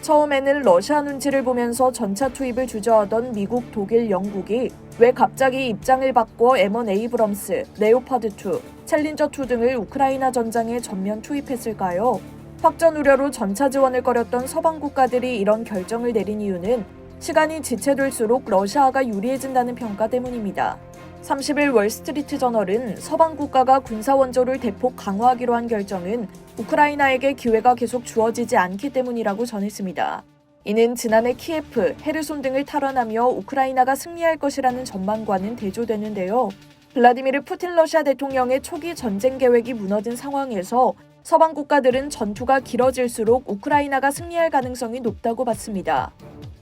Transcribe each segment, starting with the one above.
처음에는 러시아 눈치를 보면서 전차 투입을 주저하던 미국, 독일, 영국이 왜 갑자기 입장을 바꿔 M1 에이브럼스, 레오파드2, 챌린저2 등을 우크라이나 전장에 전면 투입했을까요? 확전 우려로 전차 지원을 꺼렸던 서방 국가들이 이런 결정을 내린 이유는 시간이 지체될수록 러시아가 유리해진다는 평가 때문입니다. 30일 월스트리트 저널은 서방 국가가 군사 원조를 대폭 강화하기로 한 결정은 우크라이나에게 기회가 계속 주어지지 않기 때문이라고 전했습니다. 이는 지난해 키예프, 헤르손 등을 탈환하며 우크라이나가 승리할 것이라는 전망과는 대조되는데요. 블라디미르 푸틴 러시아 대통령의 초기 전쟁 계획이 무너진 상황에서 서방 국가들은 전투가 길어질수록 우크라이나가 승리할 가능성이 높다고 봤습니다.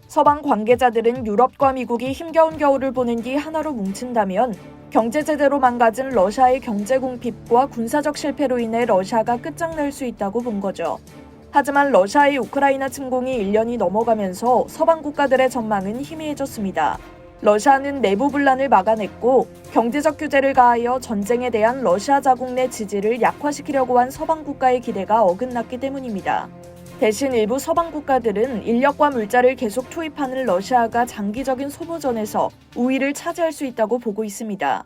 서방 관계자들은 유럽과 미국이 힘겨운 겨울을 보낸 뒤 하나로 뭉친다면 경제 제대로 망가진 러시아의 경제 궁핍과 군사적 실패로 인해 러시아가 끝장날 수 있다고 본 거죠. 하지만 러시아의 우크라이나 침공이 1년이 넘어가면서 서방 국가들의 전망은 희미해졌습니다. 러시아는 내부 분란을 막아냈고 경제적 규제를 가하여 전쟁에 대한 러시아 자국 내 지지를 약화시키려고 한 서방 국가의 기대가 어긋났기 때문입니다. 대신 일부 서방 국가들은 인력과 물자를 계속 투입하는 러시아가 장기적인 소모전에서 우위를 차지할 수 있다고 보고 있습니다.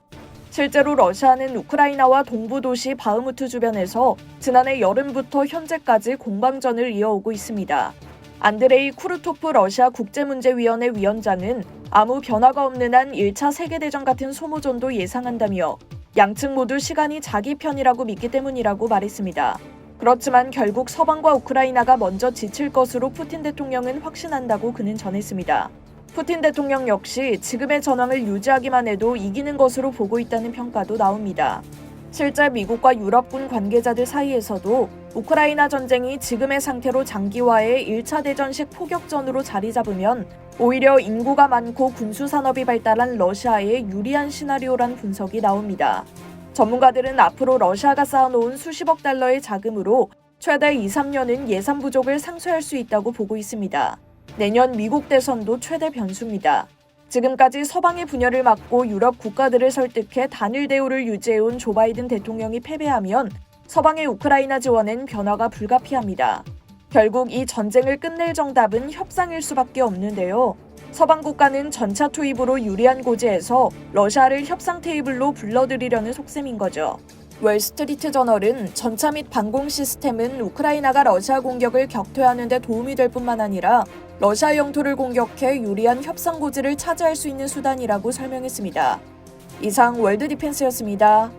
실제로 러시아는 우크라이나와 동부 도시 바흐무트 주변에서 지난해 여름부터 현재까지 공방전을 이어오고 있습니다. 안드레이 쿠르토프 러시아 국제문제위원회 위원장은 아무 변화가 없는 한 1차 세계대전 같은 소모전도 예상한다며 양측 모두 시간이 자기 편이라고 믿기 때문이라고 말했습니다. 그렇지만 결국 서방과 우크라이나가 먼저 지칠 것으로 푸틴 대통령은 확신한다고 그는 전했습니다. 푸틴 대통령 역시 지금의 전황을 유지하기만 해도 이기는 것으로 보고 있다는 평가도 나옵니다. 실제 미국과 유럽군 관계자들 사이에서도 우크라이나 전쟁이 지금의 상태로 장기화해 1차 대전식 포격전으로 자리 잡으면 오히려 인구가 많고 군수산업이 발달한 러시아에 유리한 시나리오란 분석이 나옵니다. 전문가들은 앞으로 러시아가 쌓아놓은 수십억 달러의 자금으로 최대 2-3년은 예산 부족을 상쇄할 수 있다고 보고 있습니다. 내년 미국 대선도 최대 변수입니다. 지금까지 서방의 분열을 막고 유럽 국가들을 설득해 단일 대우를 유지해온 조 바이든 대통령이 패배하면 서방의 우크라이나 지원엔 변화가 불가피합니다. 결국 이 전쟁을 끝낼 정답은 협상일 수밖에 없는데요. 서방 국가는 전차 투입으로 유리한 고지에서 러시아를 협상 테이블로 불러들이려는 속셈인 거죠. 월스트리트 저널은 전차 및 방공 시스템은 우크라이나가 러시아 공격을 격퇴하는 데 도움이 될 뿐만 아니라 러시아 영토를 공격해 유리한 협상 고지를 차지할 수 있는 수단이라고 설명했습니다. 이상 월드 디펜스였습니다.